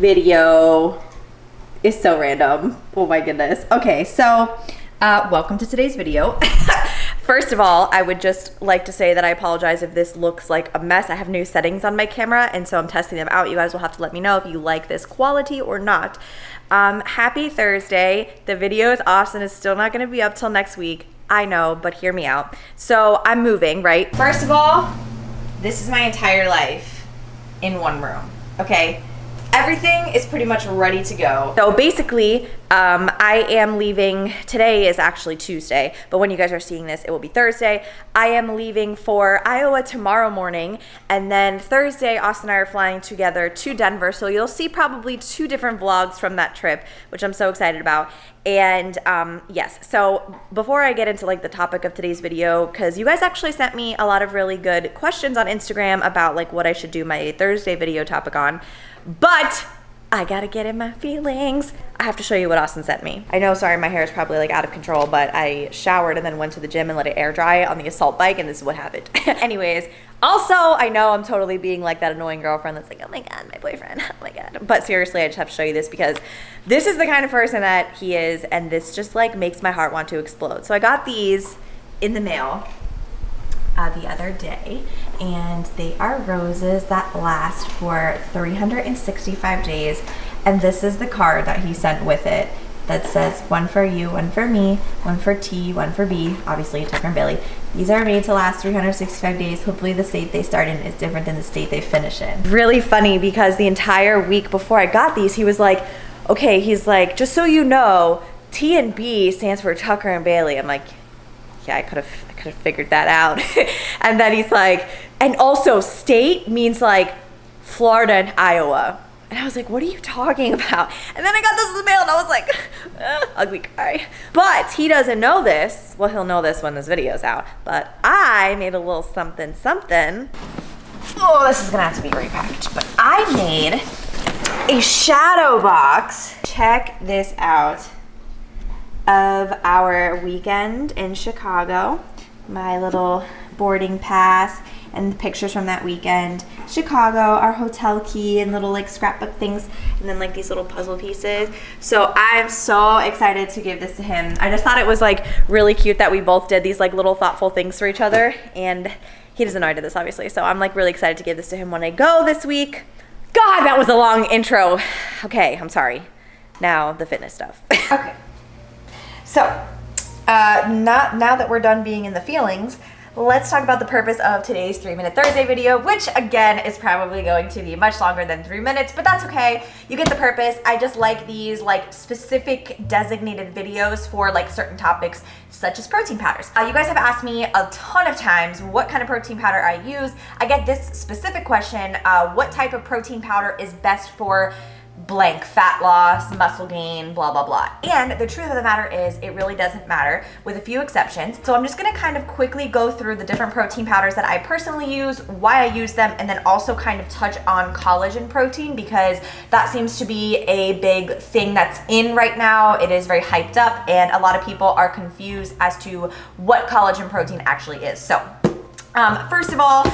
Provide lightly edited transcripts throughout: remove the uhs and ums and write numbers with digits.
video is so random. Oh my goodness. Okay, so welcome to today's video. First of all, I would just like to say that I apologize if this looks like a mess. I have new settings on my camera, and so I'm testing them out. You guys will have to let me know if you like this quality or not. Happy Thursday. The video with Austin is still not gonna be up till next week. I know, but hear me out. So I'm moving, right? First of all, this is my entire life in one room, okay? Everything is pretty much ready to go. So basically, I am leaving. Today is actually Tuesday, but when you guys are seeing this, it will be Thursday. I am leaving for Iowa tomorrow morning, and then Thursday, Austin and I are flying together to Denver, so you'll see probably 2 different vlogs from that trip, which I'm so excited about. And yes, so before I get into like the topic of today's video, because you guys actually sent me a lot of really good questions on Instagram about like what I should do my Thursday video topic on, but I gotta get in my feelings. I have to show you what Austin sent me. I know, sorry, my hair is probably like out of control, but I showered and then went to the gym and let it air dry on the assault bike, and this is what happened. Anyways, also, I know I'm totally being like that annoying girlfriend that's like, oh my God, my boyfriend, oh my God. But seriously, I just have to show you this because this is the kind of person that he is, and this just like makes my heart want to explode. So I got these in the mail the other day, and they are roses that last for 365 days. And this is the card that he sent with it that says, one for you, one for me, one for T, one for B, obviously Tucker and Bailey. These are made to last 365 days. Hopefully the state they start in is different than the state they finish in. Really funny because the entire week before I got these, he was like, okay, he's like, just so you know, T and B stands for Tucker and Bailey. I'm like, yeah, I could have figured that out. And then he's like, and also state means like Florida and Iowa. And I was like, what are you talking about? And then I got this in the mail and I was like, ugly cry. But he doesn't know this. Well, he'll know this when this video's out. But I made a little something something. Oh, this is gonna have to be repackaged. But I made a shadow box. Check this out. Of our weekend in Chicago. My little boarding pass and the pictures from that weekend. Chicago, our hotel key, and little like scrapbook things, and then like these little puzzle pieces. So I'm so excited to give this to him. I just thought it was like really cute that we both did these like little thoughtful things for each other, and he doesn't know I did this obviously, so I'm like really excited to give this to him when I go this week. God, that was a long intro. Okay, I'm sorry. Now the fitness stuff. Okay. So, now that we're done being in the feelings, let's talk about the purpose of today's 3-Minute Thursday video, which again is probably going to be much longer than 3 minutes, but that's okay. You get the purpose. I just like these like specific designated videos for like certain topics such as protein powders. You guys have asked me a ton of times what kind of protein powder I use. I get this specific question, what type of protein powder is best for blank, fat loss, muscle gain, blah, blah, blah. And the truth of the matter is it really doesn't matter, with a few exceptions. So I'm just gonna kind of quickly go through the different protein powders that I personally use, why I use them, and then also kind of touch on collagen protein because that seems to be a big thing that's in right now. It is very hyped up and a lot of people are confused as to what collagen protein actually is. So first of all,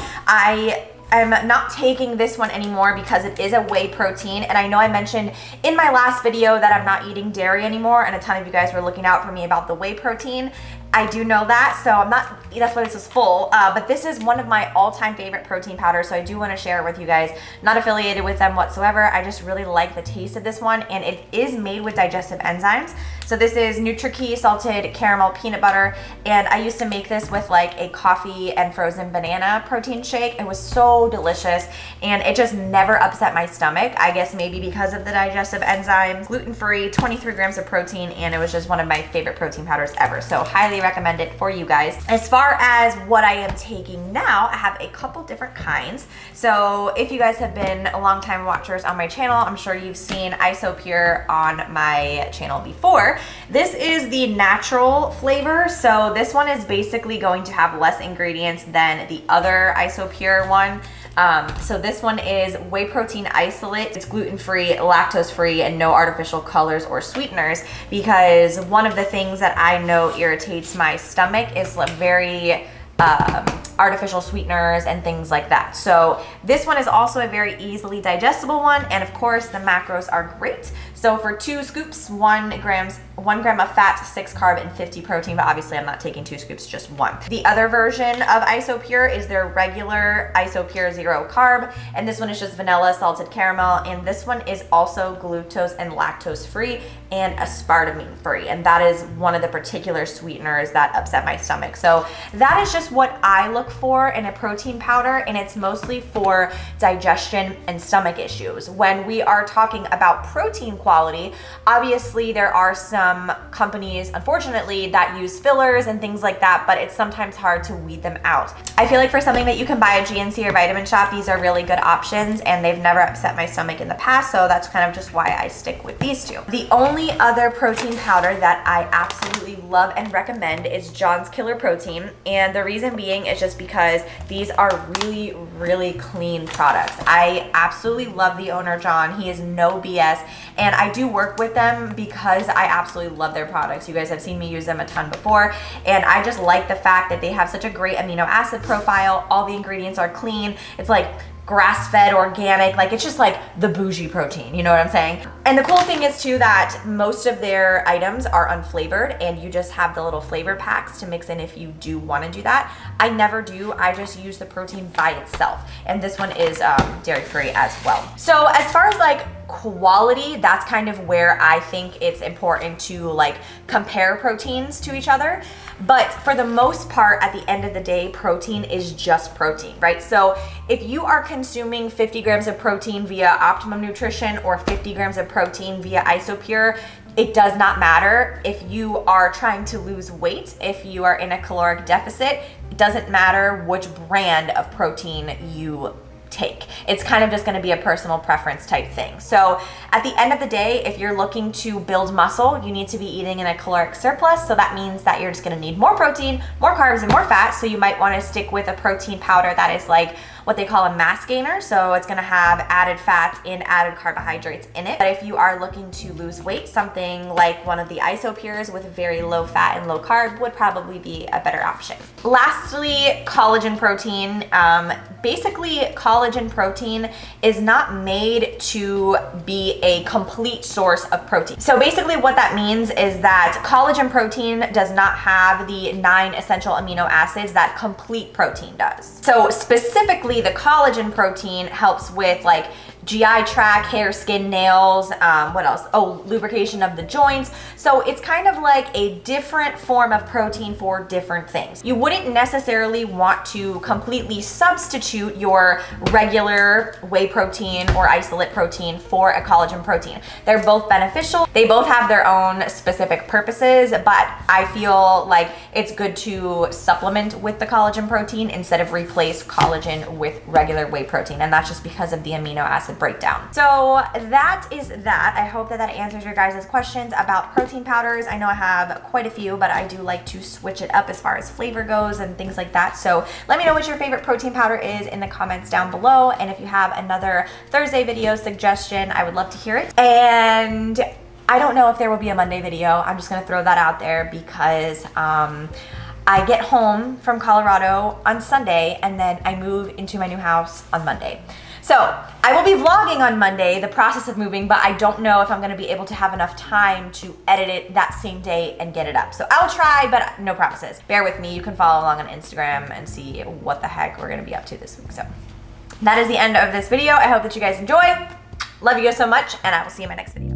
I'm not taking this one anymore because it is a whey protein, and I know I mentioned in my last video that I'm not eating dairy anymore, and a ton of you guys were looking out for me about the whey protein. I do know that, so I'm not, that's why this is full, but this is one of my all-time favorite protein powders, so I do want to share it with you guys. Not affiliated with them whatsoever, I just really like the taste of this one, and it is made with digestive enzymes. So this is Nutrakey salted caramel peanut butter, and I used to make this with like a coffee and frozen banana protein shake. It was so delicious, and it just never upset my stomach. I guess maybe because of the digestive enzymes, gluten-free, 23 grams of protein, and it was just one of my favorite protein powders ever. So highly recommend it for you guys. As far as what I am taking now, I have a couple different kinds. So if you guys have been a long time watchers on my channel, I'm sure you've seen Isopure on my channel before. This is the natural flavor. So this one is basically going to have less ingredients than the other Isopure one. So this one is whey protein isolate. It's gluten-free, lactose-free, and no artificial colors or sweeteners, because one of the things that I know irritates my stomach is very artificial sweeteners and things like that. So this one is also a very easily digestible one, and of course the macros are great. So for 2 scoops, 1 gram of fat, 6 carb, and 50 protein, but obviously I'm not taking 2 scoops, just 1. The other version of IsoPure is their regular IsoPure 0 carb, and this one is just vanilla, salted caramel, and this one is also glucose and lactose free and aspartame free, and that is one of the particular sweeteners that upset my stomach. So that is just what I look for in a protein powder, and it's mostly for digestion and stomach issues. When we are talking about protein quality, obviously there are some companies, unfortunately, that use fillers and things like that, but it's sometimes hard to weed them out. I feel like for something that you can buy at GNC or Vitamin Shop, these are really good options, and they've never upset my stomach in the past, so that's kind of just why I stick with these two. The only other protein powder that I absolutely love and recommend is John's Killer Protein, and the reason being is just because these are really, really clean products. I absolutely love the owner, John. He is no BS, and I do work with them because I absolutely love their products. You guys have seen me use them a ton before, and I just like the fact that they have such a great amino acid profile. All the ingredients are clean. It's like grass-fed, organic, like it's just like the bougie protein, you know what I'm saying? And the cool thing is too that most of their items are unflavored, and you just have the little flavor packs to mix in if you do want to do that. I never do. I just use the protein by itself, and this one is dairy-free as well. So as far as like quality, that's kind of where I think it's important to like compare proteins to each other. But for the most part, at the end of the day, protein is just protein, right? So if you are consuming 50 grams of protein via Optimum Nutrition or 50 grams of protein via IsoPure, it does not matter. If you are trying to lose weight, if you are in a caloric deficit, it doesn't matter which brand of protein you take. It's kind of just going to be a personal preference type thing. So at the end of the day, if you're looking to build muscle, you need to be eating in a caloric surplus. So that means that you're just going to need more protein, more carbs, and more fat. So you might want to stick with a protein powder that is like what they call a mass gainer. So it's going to have added fats and added carbohydrates in it. But if you are looking to lose weight, something like one of the IsoPures with very low fat and low carb would probably be a better option. Lastly, collagen protein. Basically, collagen protein is not made to be a complete source of protein. So basically what that means is that collagen protein does not have the 9 essential amino acids that complete protein does. So specifically, the collagen protein helps with like GI tract, hair, skin, nails, what else? Oh, lubrication of the joints. So it's kind of like a different form of protein for different things. You wouldn't necessarily want to completely substitute your regular whey protein or isolate protein for a collagen protein. They're both beneficial. They both have their own specific purposes, but I feel like it's good to supplement with the collagen protein instead of replace collagen with regular whey protein. And that's just because of the amino acid breakdown. So that is that. I hope that that answers your guys' questions about protein powders. I know I have quite a few, but I do like to switch it up as far as flavor goes and things like that. So let me know what your favorite protein powder is in the comments down below. And if you have another Thursday video suggestion, I would love to hear it. And I don't know if there will be a Monday video. I'm just gonna throw that out there because I get home from Colorado on Sunday, and then I move into my new house on Monday. So I will be vlogging on Monday, the process of moving, but I don't know if I'm gonna be able to have enough time to edit it that same day and get it up. So I'll try, but no promises. Bear with me. You can follow along on Instagram and see what the heck we're gonna be up to this week. So that is the end of this video. I hope that you guys enjoy. Love you guys so much, and I will see you in my next video.